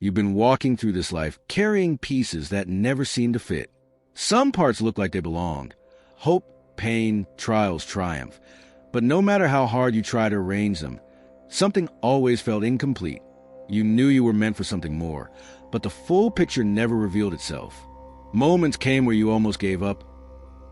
You've been walking through this life, carrying pieces that never seem to fit. Some parts look like they belonged. Hope, pain, trials, triumph. But no matter how hard you try to arrange them, something always felt incomplete. You knew you were meant for something more, but the full picture never revealed itself. Moments came where you almost gave up,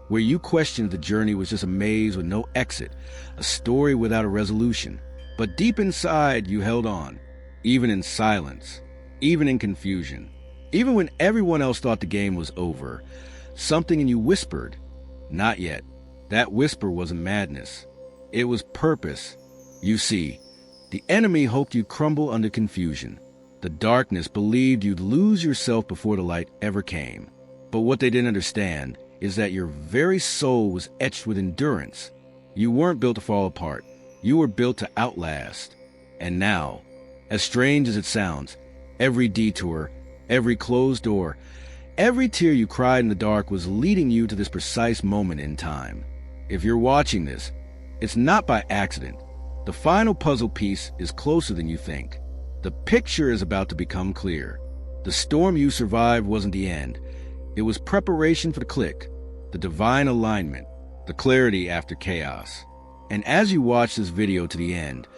where you questioned the journey was just a maze with no exit, a story without a resolution. But deep inside, you held on, even in silence, even in confusion. Even when everyone else thought the game was over, something in you whispered, "Not yet." That whisper wasn't madness. It was purpose. You see, the enemy hoped you'd crumble under confusion. The darkness believed you'd lose yourself before the light ever came. But what they didn't understand is that your very soul was etched with endurance. You weren't built to fall apart. You were built to outlast. And now, as strange as it sounds, every detour, every closed door, every tear you cried in the dark was leading you to this precise moment in time. If you're watching this, it's not by accident. The final puzzle piece is closer than you think. The picture is about to become clear. The storm you survived wasn't the end. It was preparation for the click, the divine alignment, the clarity after chaos. And as you watch this video to the end,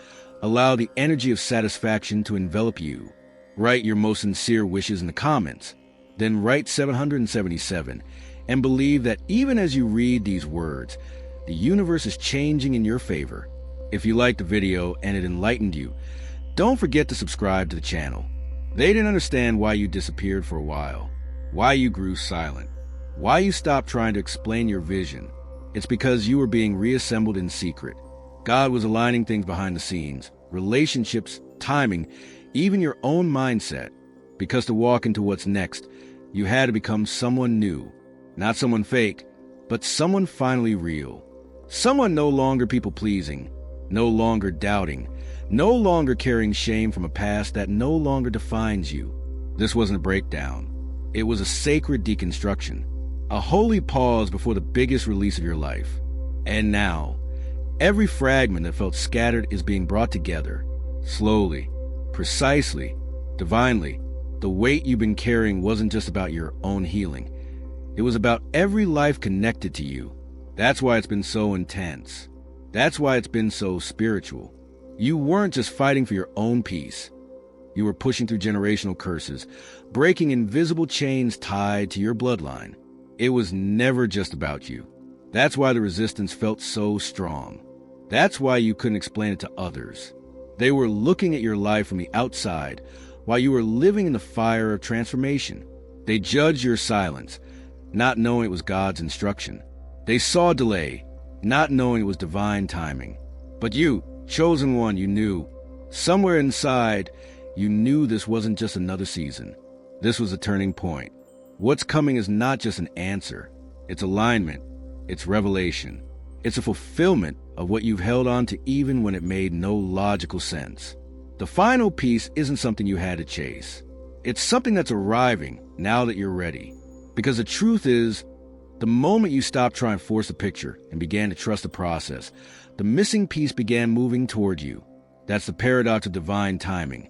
allow the energy of satisfaction to envelop you. Write your most sincere wishes in the comments. Then write 777 and believe that even as you read these words, the universe is changing in your favor. If you liked the video and it enlightened you, don't forget to subscribe to the channel. They didn't understand why you disappeared for a while, why you grew silent, why you stopped trying to explain your vision. It's because you were being reassembled in secret. God was aligning things behind the scenes, relationships, timing, even your own mindset. Because to walk into what's next, you had to become someone new. Not someone fake, but someone finally real. Someone no longer people-pleasing, no longer doubting, no longer carrying shame from a past that no longer defines you. This wasn't a breakdown. It was a sacred deconstruction, a holy pause before the biggest release of your life. And now, every fragment that felt scattered is being brought together, slowly, precisely, divinely. The weight you've been carrying wasn't just about your own healing. It was about every life connected to you. That's why it's been so intense. That's why it's been so spiritual. You weren't just fighting for your own peace. You were pushing through generational curses, breaking invisible chains tied to your bloodline. It was never just about you. That's why the resistance felt so strong. That's why you couldn't explain it to others. They were looking at your life from the outside while you were living in the fire of transformation. They judged your silence, not knowing it was God's instruction. They saw delay, not knowing it was divine timing. But you, chosen one, you knew. Somewhere inside, you knew this wasn't just another season. This was a turning point. What's coming is not just an answer. It's alignment. It's revelation. It's a fulfillment of what you've held on to even when it made no logical sense. The final piece isn't something you had to chase. It's something that's arriving now that you're ready. Because the truth is, the moment you stopped trying to force the picture and began to trust the process, the missing piece began moving toward you. That's the paradox of divine timing.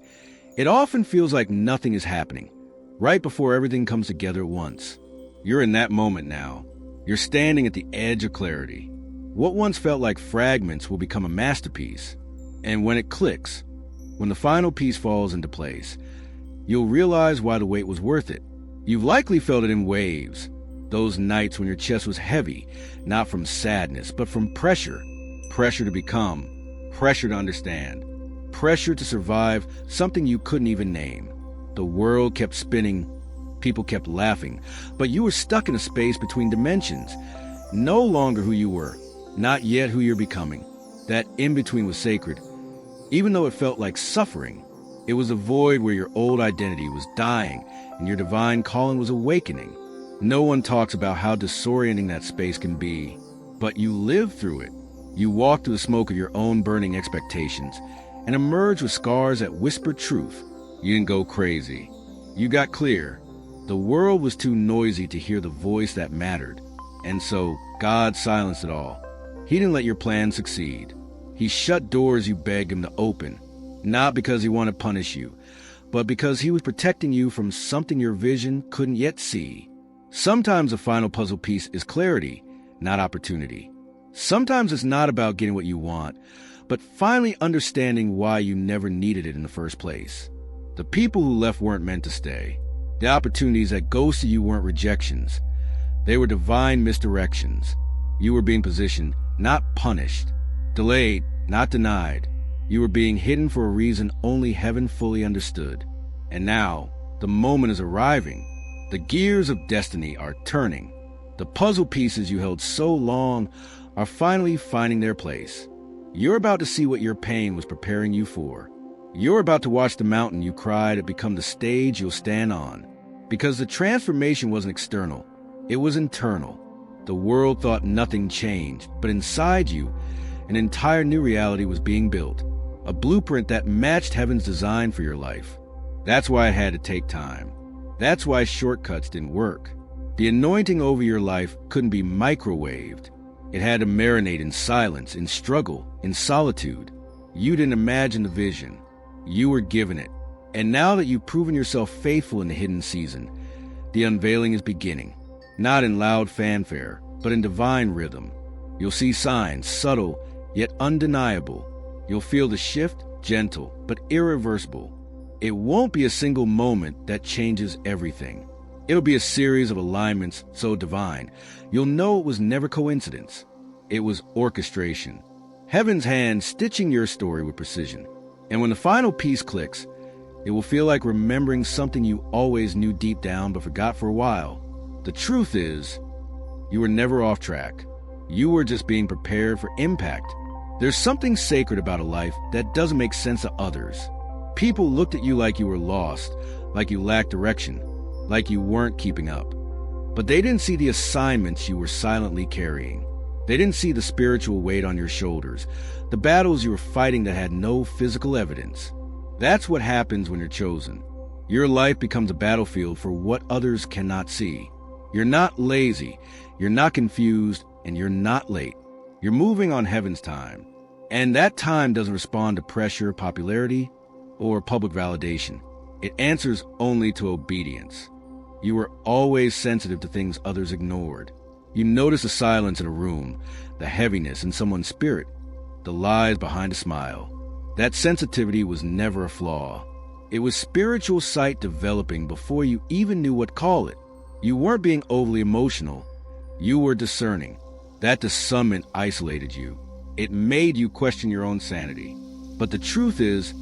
It often feels like nothing is happening, right before everything comes together at once. You're in that moment now. You're standing at the edge of clarity. What once felt like fragments will become a masterpiece. And when it clicks, when the final piece falls into place, you'll realize why the wait was worth it. You've likely felt it in waves. Those nights when your chest was heavy, not from sadness, but from pressure. Pressure to become, pressure to understand, pressure to survive something you couldn't even name. The world kept spinning, people kept laughing, but you were stuck in a space between dimensions. No longer who you were, not yet who you're becoming. That in-between was sacred. Even though it felt like suffering, it was a void where your old identity was dying and your divine calling was awakening. No one talks about how disorienting that space can be, but you lived through it. You walked through the smoke of your own burning expectations and emerged with scars that whispered truth. You didn't go crazy. You got clear. The world was too noisy to hear the voice that mattered, and so God silenced it all. He didn't let your plan succeed. He shut doors you begged him to open, not because he wanted to punish you, but because he was protecting you from something your vision couldn't yet see. Sometimes the final puzzle piece is clarity, not opportunity. Sometimes it's not about getting what you want, but finally understanding why you never needed it in the first place. The people who left weren't meant to stay. The opportunities that ghosted you weren't rejections. They were divine misdirections. You were being positioned, not punished. Delayed, not denied. You were being hidden for a reason only heaven fully understood. And now, the moment is arriving. The gears of destiny are turning. The puzzle pieces you held so long are finally finding their place. You're about to see what your pain was preparing you for. You're about to watch the mountain you cried at become the stage you'll stand on. Because the transformation wasn't external, it was internal. The world thought nothing changed, but inside you, an entire new reality was being built. A blueprint that matched heaven's design for your life. That's why it had to take time. That's why shortcuts didn't work. The anointing over your life couldn't be microwaved. It had to marinate in silence, in struggle, in solitude. You didn't imagine the vision. You were given it. And now that you've proven yourself faithful in the hidden season, the unveiling is beginning. Not in loud fanfare, but in divine rhythm. You'll see signs, subtle, yet undeniable. You'll feel the shift, gentle, but irreversible. It won't be a single moment that changes everything. It'll be a series of alignments so divine, you'll know it was never coincidence. It was orchestration. Heaven's hand stitching your story with precision. And when the final piece clicks, it will feel like remembering something you always knew deep down but forgot for a while. The truth is, you were never off track. You were just being prepared for impact. There's something sacred about a life that doesn't make sense to others. People looked at you like you were lost, like you lacked direction, like you weren't keeping up. But they didn't see the assignments you were silently carrying. They didn't see the spiritual weight on your shoulders, the battles you were fighting that had no physical evidence. That's what happens when you're chosen. Your life becomes a battlefield for what others cannot see. You're not lazy, you're not confused, and you're not late. You're moving on heaven's time. And that time doesn't respond to pressure, popularity, or public validation. It answers only to obedience. You were always sensitive to things others ignored. You notice the silence in a room, the heaviness in someone's spirit, the lies behind a smile. That sensitivity was never a flaw. It was spiritual sight developing before you even knew what to call it. You weren't being overly emotional. You were discerning. That discernment isolated you. It made you question your own sanity. But the truth is,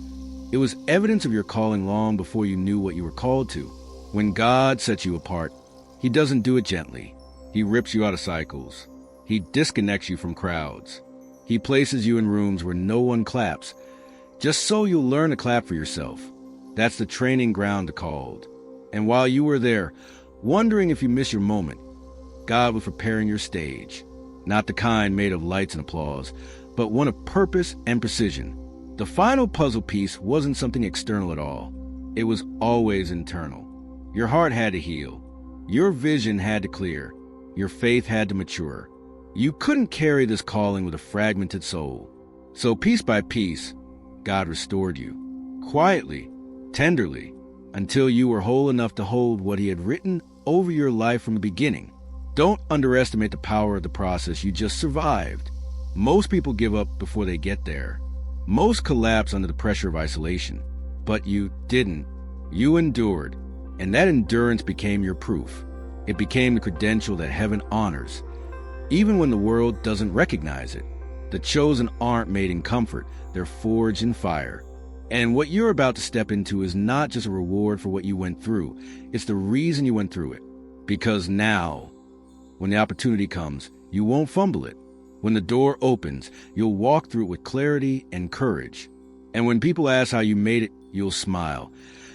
it was evidence of your calling long before you knew what you were called to. When God sets you apart, He doesn't do it gently. He rips you out of cycles. He disconnects you from crowds. He places you in rooms where no one claps, just so you'll learn to clap for yourself. That's the training ground to called. And while you were there, wondering if you miss your moment, God was preparing your stage. Not the kind made of lights and applause, but one of purpose and precision. The final puzzle piece wasn't something external at all. It was always internal. Your heart had to heal. Your vision had to clear. Your faith had to mature. You couldn't carry this calling with a fragmented soul. So piece by piece, God restored you. Quietly, tenderly, until you were whole enough to hold what He had written over your life from the beginning. Don't underestimate the power of the process you just survived. Most people give up before they get there. Most collapse under the pressure of isolation. But you didn't. You endured. And that endurance became your proof. It became the credential that heaven honors, even when the world doesn't recognize it. The chosen aren't made in comfort. They're forged in fire. And what you're about to step into is not just a reward for what you went through. It's the reason you went through it. Because now, when the opportunity comes, you won't fumble it. When the door opens, you'll walk through it with clarity and courage. And when people ask how you made it, you'll smile.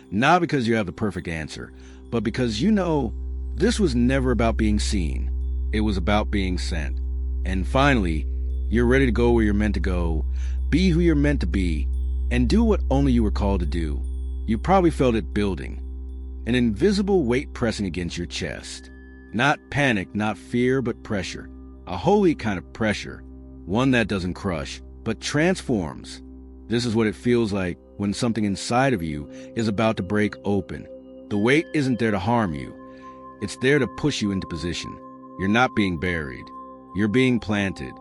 Not because you have the perfect answer, but because you know this was never about being seen. It was about being sent. And finally, you're ready to go where you're meant to go, be who you're meant to be, and do what only you were called to do. You probably felt it building, an invisible weight pressing against your chest. Not panic, not fear, but pressure. A holy kind of pressure, one that doesn't crush, but transforms. This is what it feels like when something inside of you is about to break open. The weight isn't there to harm you. It's there to push you into position. You're not being buried. You're being planted.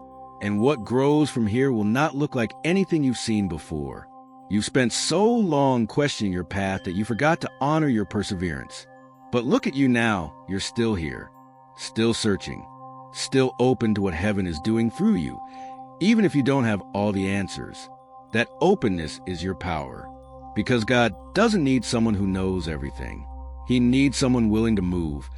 And what grows from here will not look like anything you've seen before. You've spent so long questioning your path that you forgot to honor your perseverance. But look at you now. You're still here, still searching, still open to what heaven is doing through you, even if you don't have all the answers. That openness is your power, because God doesn't need someone who knows everything. He needs someone willing to move,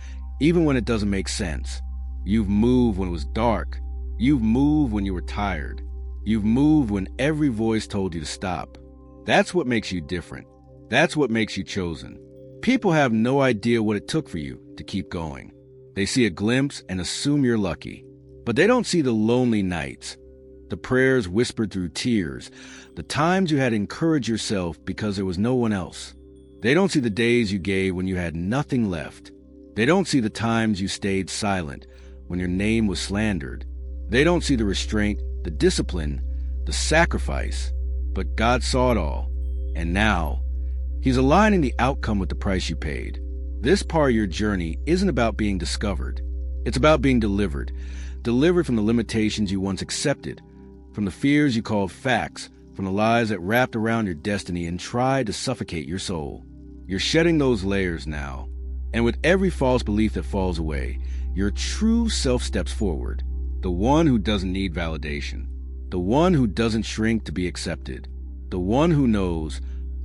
even when it doesn't make sense. You've moved when it was dark. You've moved when you were tired. You've moved when every voice told you to stop. That's what makes you different. That's what makes you chosen. People have no idea what it took for you to keep going. They see a glimpse and assume you're lucky. But they don't see the lonely nights, the prayers whispered through tears, the times you had to encourage yourself because there was no one else. They don't see the days you gave when you had nothing left. They don't see the times you stayed silent when your name was slandered. They don't see the restraint, the discipline, the sacrifice. But God saw it all. And now, He's aligning the outcome with the price you paid. This part of your journey isn't about being discovered. It's about being delivered. Delivered from the limitations you once accepted, from the fears you called facts, from the lies that wrapped around your destiny and tried to suffocate your soul. You're shedding those layers now. And with every false belief that falls away, your true self steps forward. The one who doesn't need validation. The one who doesn't shrink to be accepted. The one who knows,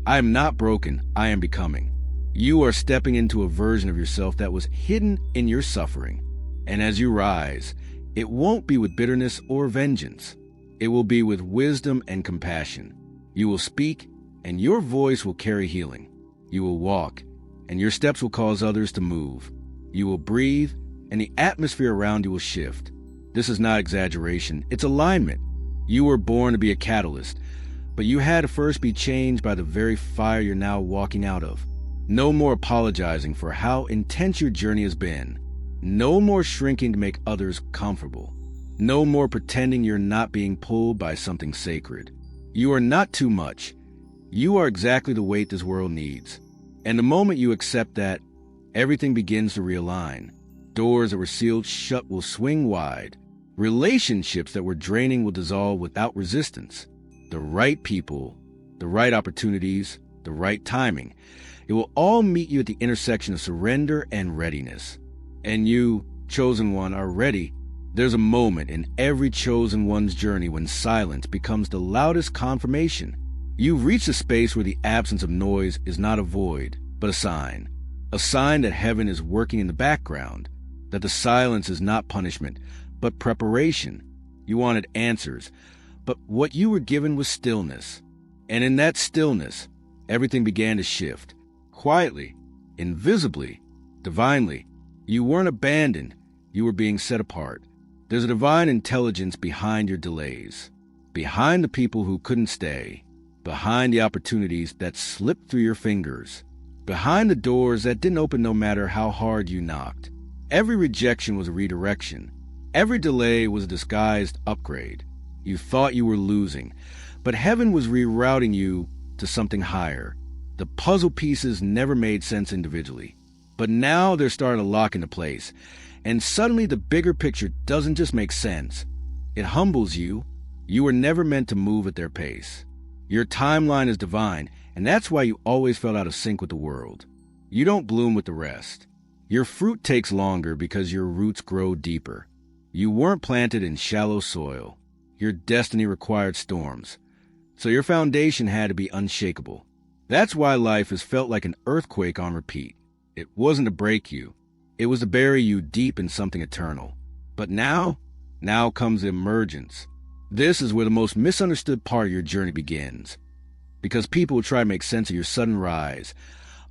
I am not broken, I am becoming. You are stepping into a version of yourself that was hidden in your suffering. And as you rise, it won't be with bitterness or vengeance. It will be with wisdom and compassion. You will speak, and your voice will carry healing. You will walk, and your steps will cause others to move. You will breathe, and the atmosphere around you will shift. This is not exaggeration, it's alignment. You were born to be a catalyst, but you had to first be changed by the very fire you're now walking out of. No more apologizing for how intense your journey has been. No more shrinking to make others comfortable. No more pretending you're not being pulled by something sacred. You are not too much. You are exactly the weight this world needs. And the moment you accept that, everything begins to realign. Doors that were sealed shut will swing wide. Relationships that were draining will dissolve without resistance. The right people, the right opportunities, the right timing. It will all meet you at the intersection of surrender and readiness. And you, chosen one, are ready. There's a moment in every chosen one's journey when silence becomes the loudest confirmation. You've reached a space where the absence of noise is not a void, but a sign. A sign that heaven is working in the background, that the silence is not punishment, but preparation. You wanted answers, but what you were given was stillness. And in that stillness, everything began to shift. Quietly, invisibly, divinely. You weren't abandoned, you were being set apart. There's a divine intelligence behind your delays, behind the people who couldn't stay, behind the opportunities that slipped through your fingers, behind the doors that didn't open no matter how hard you knocked. Every rejection was a redirection. Every delay was a disguised upgrade. You thought you were losing, but heaven was rerouting you to something higher. The puzzle pieces never made sense individually, but now they're starting to lock into place, and suddenly the bigger picture doesn't just make sense. It humbles you. You were never meant to move at their pace. Your timeline is divine, and that's why you always felt out of sync with the world. You don't bloom with the rest. Your fruit takes longer because your roots grow deeper. You weren't planted in shallow soil. Your destiny required storms, so your foundation had to be unshakable. That's why life has felt like an earthquake on repeat. It wasn't to break you. It was to bury you deep in something eternal. But now comes emergence. This is where the most misunderstood part of your journey begins. Because people will try to make sense of your sudden rise,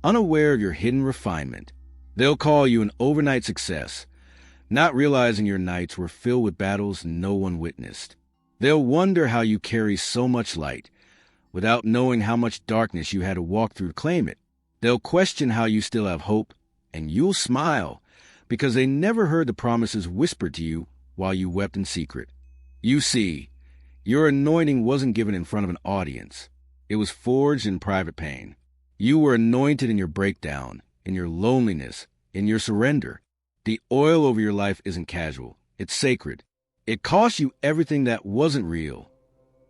unaware of your hidden refinement. They'll call you an overnight success, not realizing your nights were filled with battles no one witnessed. They'll wonder how you carry so much light, without knowing how much darkness you had to walk through to claim it. They'll question how you still have hope, and you'll smile, because they never heard the promises whispered to you while you wept in secret. You see, your anointing wasn't given in front of an audience. It was forged in private pain. You were anointed in your breakdown, in your loneliness, in your surrender. The oil over your life isn't casual. It's sacred. It cost you everything that wasn't real,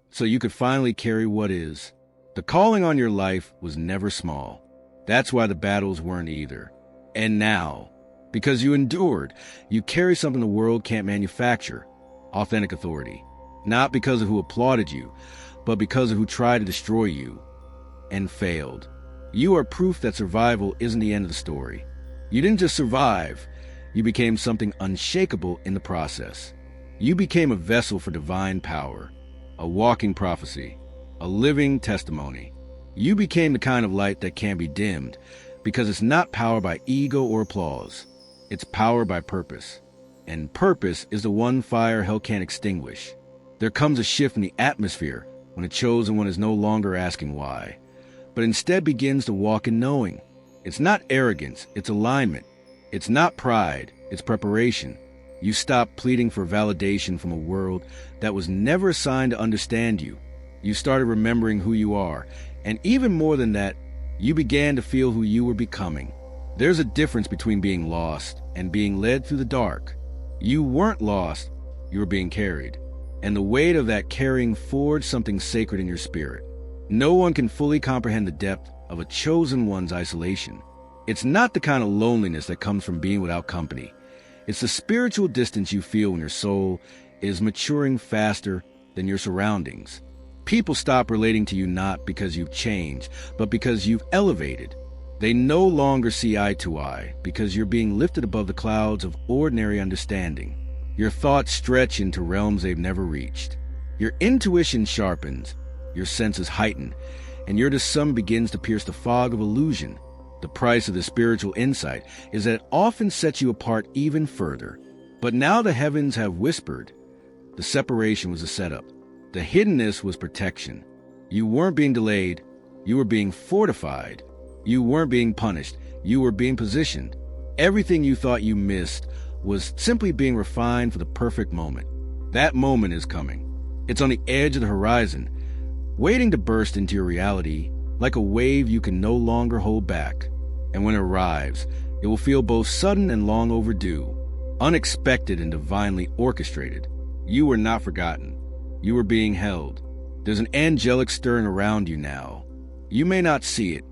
so you could finally carry what is. The calling on your life was never small. That's why the battles weren't either. And now, because you endured, you carry something the world can't manufacture: authentic authority. Not because of who applauded you, but because of who tried to destroy you and failed. You are proof that survival isn't the end of the story. You didn't just survive, you became something unshakable in the process. You became a vessel for divine power, a walking prophecy, a living testimony. You became the kind of light that can't be dimmed, because it's not powered by ego or applause. It's powered by purpose. And purpose is the one fire hell can't extinguish. There comes a shift in the atmosphere when a chosen one is no longer asking why, but instead begins to walk in knowing. It's not arrogance, it's alignment. It's not pride, it's preparation. You stop pleading for validation from a world that was never assigned to understand you. You started remembering who you are, and even more than that, you began to feel who you were becoming. There's a difference between being lost and being led through the dark. You weren't lost, you were being carried. And the weight of that carrying forged something sacred in your spirit. No one can fully comprehend the depth of a chosen one's isolation. It's not the kind of loneliness that comes from being without company. It's the spiritual distance you feel when your soul is maturing faster than your surroundings. People stop relating to you not because you've changed, but because you've elevated. They no longer see eye to eye because you're being lifted above the clouds of ordinary understanding. Your thoughts stretch into realms they've never reached. Your intuition sharpens, your senses heighten, and your discernment begins to pierce the fog of illusion. The price of the spiritual insight is that it often sets you apart even further. But now the heavens have whispered. The separation was a setup. The hiddenness was protection. You weren't being delayed, you were being fortified. You weren't being punished, you were being positioned. Everything you thought you missed was simply being refined for the perfect moment. That moment is coming. It's on the edge of the horizon, waiting to burst into your reality like a wave you can no longer hold back. And when it arrives, it will feel both sudden and long overdue, unexpected and divinely orchestrated. You were not forgotten. You were being held. There's an angelic stirring around you now. You may not see it,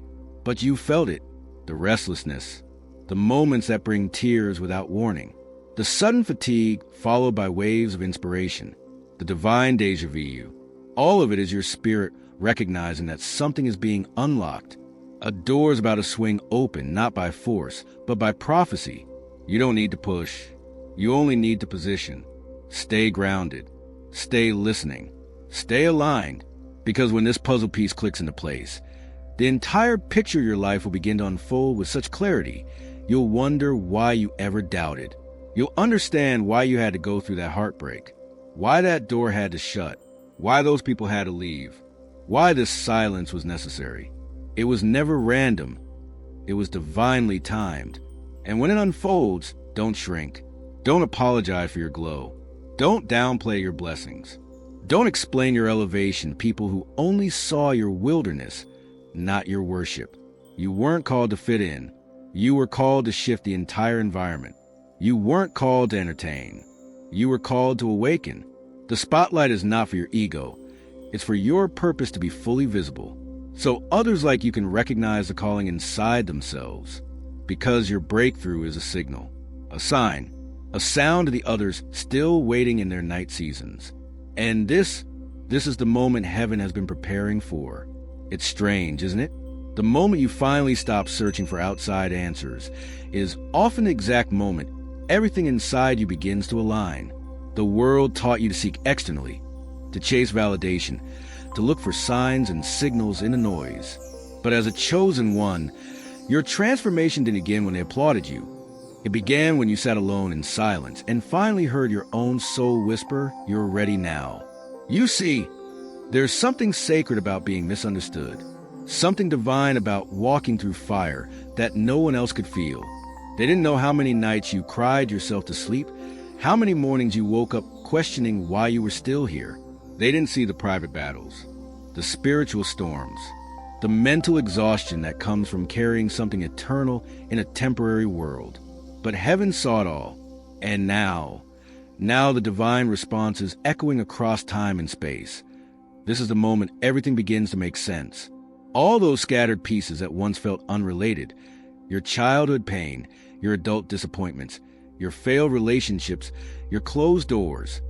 but you felt it. The restlessness, the moments that bring tears without warning, the sudden fatigue followed by waves of inspiration, the divine deja vu. All of it is your spirit recognizing that something is being unlocked. A door is about to swing open, not by force, but by prophecy. You don't need to push. You only need to position. Stay grounded. Stay listening. Stay aligned. Because when this puzzle piece clicks into place, the entire picture of your life will begin to unfold with such clarity, you'll wonder why you ever doubted. You'll understand why you had to go through that heartbreak, why that door had to shut, why those people had to leave, why this silence was necessary. It was never random. It was divinely timed. And when it unfolds, don't shrink. Don't apologize for your glow. Don't downplay your blessings. Don't explain your elevation to people who only saw your wilderness, not your worship. You weren't called to fit in. You were called to shift the entire environment. You weren't called to entertain. You were called to awaken. The spotlight is not for your ego. It's for your purpose to be fully visible, so others like you can recognize the calling inside themselves. Because your breakthrough is a signal, a sign, a sound to the others still waiting in their night seasons. And this is the moment heaven has been preparing for. It's strange, isn't it? The moment you finally stop searching for outside answers is often the exact moment everything inside you begins to align. The world taught you to seek externally, to chase validation, to look for signs and signals in the noise. But as a chosen one, your transformation didn't begin when they applauded you. It began when you sat alone in silence and finally heard your own soul whisper, "You're ready now." You see, there's something sacred about being misunderstood, something divine about walking through fire that no one else could feel. They didn't know how many nights you cried yourself to sleep, how many mornings you woke up questioning why you were still here. They didn't see the private battles, the spiritual storms, the mental exhaustion that comes from carrying something eternal in a temporary world. But heaven saw it all, and now the divine response is echoing across time and space. This is the moment everything begins to make sense. All those scattered pieces that once felt unrelated, your childhood pain, your adult disappointments, your failed relationships, your closed doors,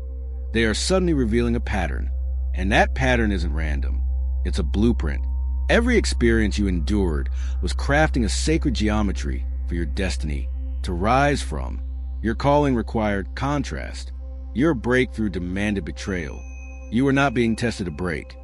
they are suddenly revealing a pattern. And that pattern isn't random. It's a blueprint. Every experience you endured was crafting a sacred geometry for your destiny to rise from. Your calling required contrast. Your breakthrough demanded betrayal. You were not being tested to break.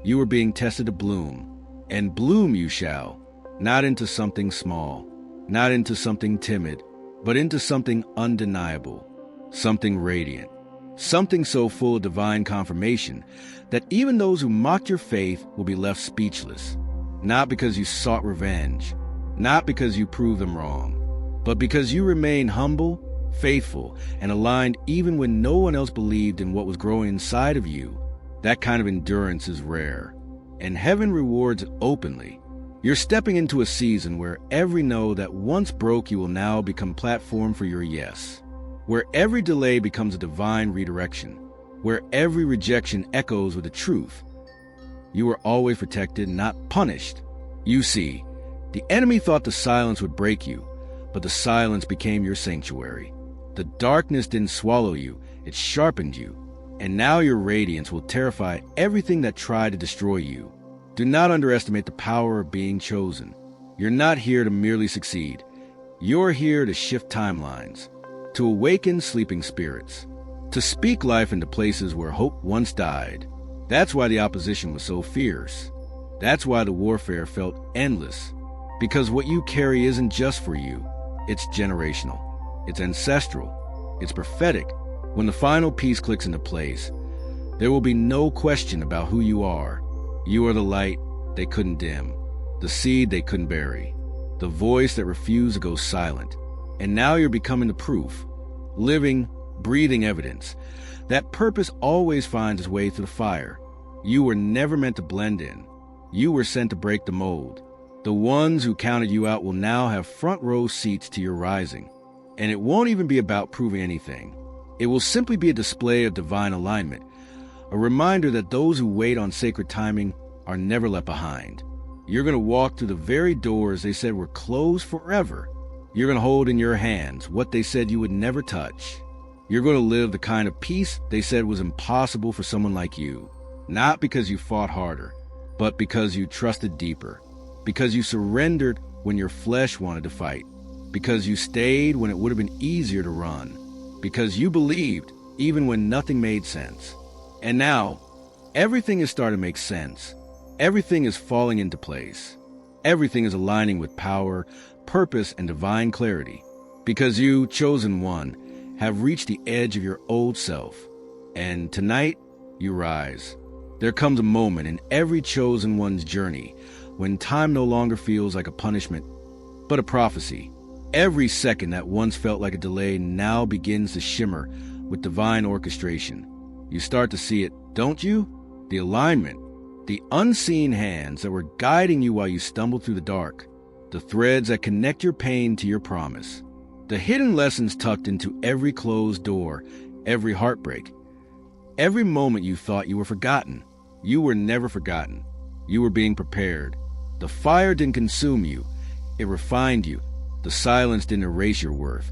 You were being tested to bloom. And bloom you shall, not into something small, not into something timid, but into something undeniable, something radiant, something so full of divine confirmation that even those who mocked your faith will be left speechless, not because you sought revenge, not because you proved them wrong, but because you remained humble, faithful, and aligned even when no one else believed in what was growing inside of you. That kind of endurance is rare, and heaven rewards it openly. You're stepping into a season where every no that once broke you will now become platform for your yes, where every delay becomes a divine redirection, where every rejection echoes with the truth. You are always protected, not punished. You see, the enemy thought the silence would break you, but the silence became your sanctuary. The darkness didn't swallow you, it sharpened you. And now your radiance will terrify everything that tried to destroy you. Do not underestimate the power of being chosen. You're not here to merely succeed. You're here to shift timelines, to awaken sleeping spirits, to speak life into places where hope once died. That's why the opposition was so fierce. That's why the warfare felt endless. Because what you carry isn't just for you. It's generational. It's ancestral. It's prophetic. When the final piece clicks into place, there will be no question about who you are. You are the light they couldn't dim, the seed they couldn't bury, the voice that refused to go silent. And now you're becoming the proof, living, breathing evidence, that purpose always finds its way through the fire. You were never meant to blend in. You were sent to break the mold. The ones who counted you out will now have front row seats to your rising. And it won't even be about proving anything. It will simply be a display of divine alignment, a reminder that those who wait on sacred timing are never left behind. You're going to walk through the very doors they said were closed forever. You're going to hold in your hands what they said you would never touch. You're going to live the kind of peace they said was impossible for someone like you, not because you fought harder, but because you trusted deeper, because you surrendered when your flesh wanted to fight, because you stayed when it would have been easier to run, because you believed even when nothing made sense. And now, everything is starting to make sense. Everything is falling into place. Everything is aligning with power, purpose, and divine clarity. Because you, chosen one, have reached the edge of your old self. And tonight, you rise. There comes a moment in every chosen one's journey when time no longer feels like a punishment, but a prophecy. Every second that once felt like a delay now begins to shimmer with divine orchestration. You start to see it, don't you? The alignment, the unseen hands that were guiding you while you stumbled through the dark, the threads that connect your pain to your promise, the hidden lessons tucked into every closed door, every heartbreak, every moment you thought you were forgotten. You were never forgotten. You were being prepared. The fire didn't consume you. It refined you. The silence didn't erase your worth.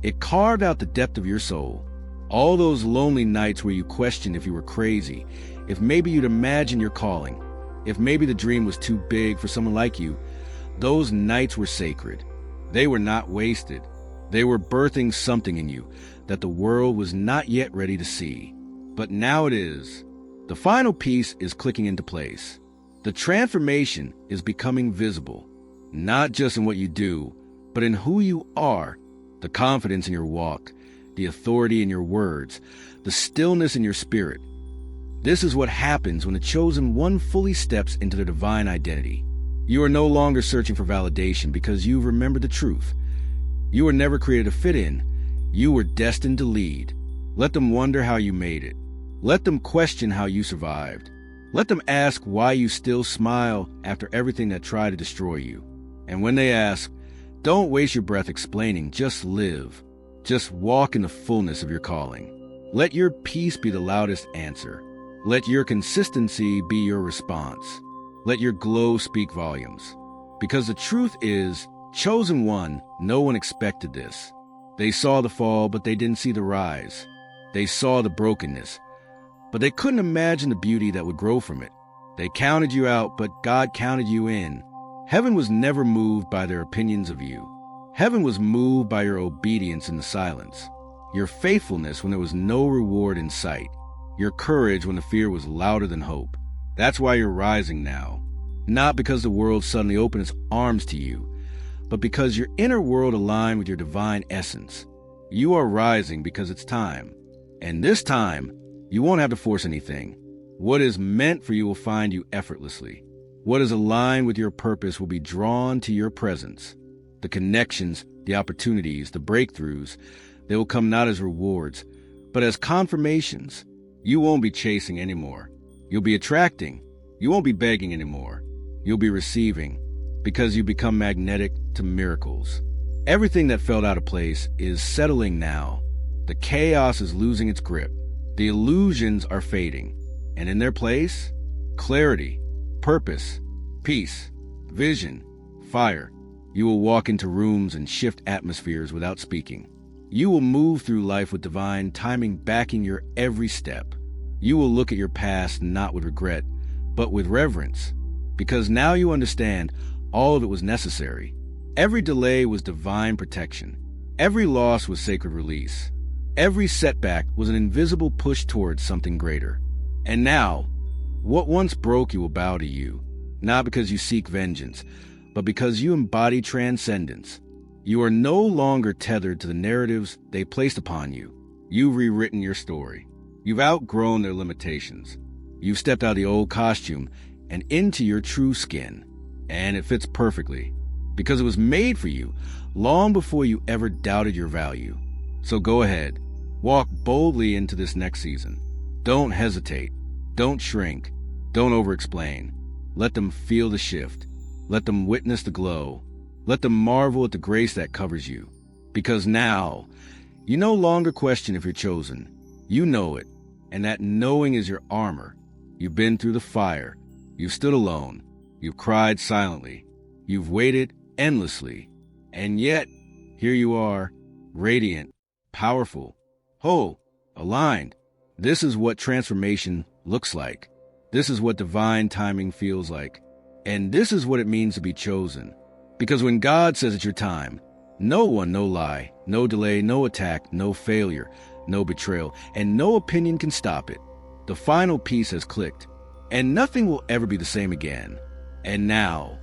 It carved out the depth of your soul. All those lonely nights where you questioned if you were crazy, if maybe you'd imagined your calling, if maybe the dream was too big for someone like you, those nights were sacred. They were not wasted. They were birthing something in you that the world was not yet ready to see. But now it is. The final piece is clicking into place. The transformation is becoming visible, not just in what you do, but in who you are. The confidence in your walk, the authority in your words, the stillness in your spirit. This is what happens when the chosen one fully steps into their divine identity. You are no longer searching for validation because you've remembered the truth. You were never created to fit in. You were destined to lead. Let them wonder how you made it. Let them question how you survived. Let them ask why you still smile after everything that tried to destroy you. And when they ask, don't waste your breath explaining, just live. Just walk in the fullness of your calling. Let your peace be the loudest answer. Let your consistency be your response. Let your glow speak volumes. Because the truth is, chosen one, no one expected this. They saw the fall, but they didn't see the rise. They saw the brokenness, but they couldn't imagine the beauty that would grow from it. They counted you out, but God counted you in. Heaven was never moved by their opinions of you. Heaven was moved by your obedience in the silence, your faithfulness when there was no reward in sight, your courage when the fear was louder than hope. That's why you're rising now. Not because the world suddenly opened its arms to you, but because your inner world aligned with your divine essence. You are rising because it's time. And this time, you won't have to force anything. What is meant for you will find you effortlessly. What is aligned with your purpose will be drawn to your presence. The connections, the opportunities, the breakthroughs, they will come not as rewards, but as confirmations. You won't be chasing anymore. You'll be attracting. You won't be begging anymore. You'll be receiving, because you become magnetic to miracles. Everything that felt out of place is settling now. The chaos is losing its grip. The illusions are fading. And in their place, clarity, purpose, peace, vision, fire. You will walk into rooms and shift atmospheres without speaking. You will move through life with divine timing backing your every step. You will look at your past not with regret, but with reverence, because now you understand all of it was necessary. Every delay was divine protection. Every loss was sacred release. Every setback was an invisible push towards something greater. And now, what once broke you will bow to you, not because you seek vengeance, but because you embody transcendence. You are no longer tethered to the narratives they placed upon you. You've rewritten your story. You've outgrown their limitations. You've stepped out of the old costume and into your true skin. And it fits perfectly, because it was made for you long before you ever doubted your value. So go ahead, walk boldly into this next season. Don't hesitate. Don't shrink. Don't over-explain. Let them feel the shift. Let them witness the glow. Let them marvel at the grace that covers you. Because now, you no longer question if you're chosen. You know it, and that knowing is your armor. You've been through the fire. You've stood alone. You've cried silently. You've waited endlessly. And yet, here you are, radiant, powerful, whole, aligned. This is what transformation looks like. This is what divine timing feels like. And this is what it means to be chosen. Because when God says it's your time, no one, no lie, no delay, no attack, no failure, no betrayal, and no opinion can stop it. The final piece has clicked, and nothing will ever be the same again. And now,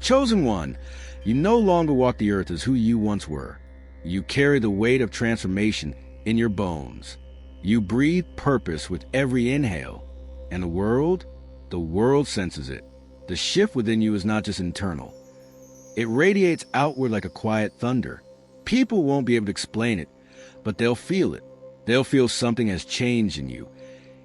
chosen one, you no longer walk the earth as who you once were. You carry the weight of transformation in your bones. You breathe purpose with every inhale. And the world senses it. The shift within you is not just internal. It radiates outward like a quiet thunder. People won't be able to explain it, but they'll feel it. They'll feel something has changed in you,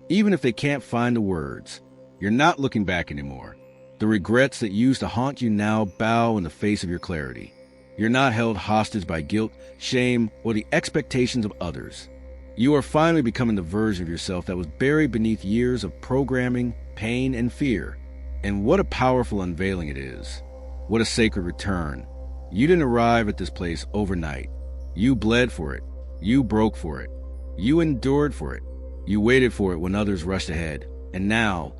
even if they can't find the words. You're not looking back anymore. The regrets that used to haunt you now bow in the face of your clarity. You're not held hostage by guilt, shame, or the expectations of others. You are finally becoming the version of yourself that was buried beneath years of programming, pain, and fear. And what a powerful unveiling it is. What a sacred return. You didn't arrive at this place overnight. You bled for it. You broke for it. You endured for it. You waited for it when others rushed ahead. And now,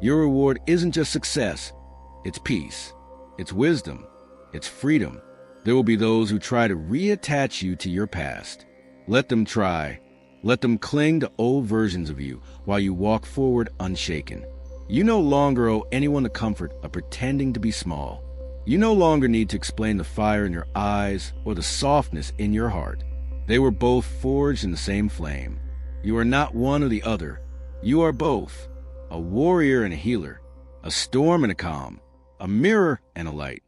your reward isn't just success. It's peace. It's wisdom. It's freedom. There will be those who try to reattach you to your past. Let them try. Let them cling to old versions of you while you walk forward unshaken. You no longer owe anyone the comfort of pretending to be small. You no longer need to explain the fire in your eyes or the softness in your heart. They were both forged in the same flame. You are not one or the other. You are both. A warrior and a healer. A storm and a calm. A mirror and a light.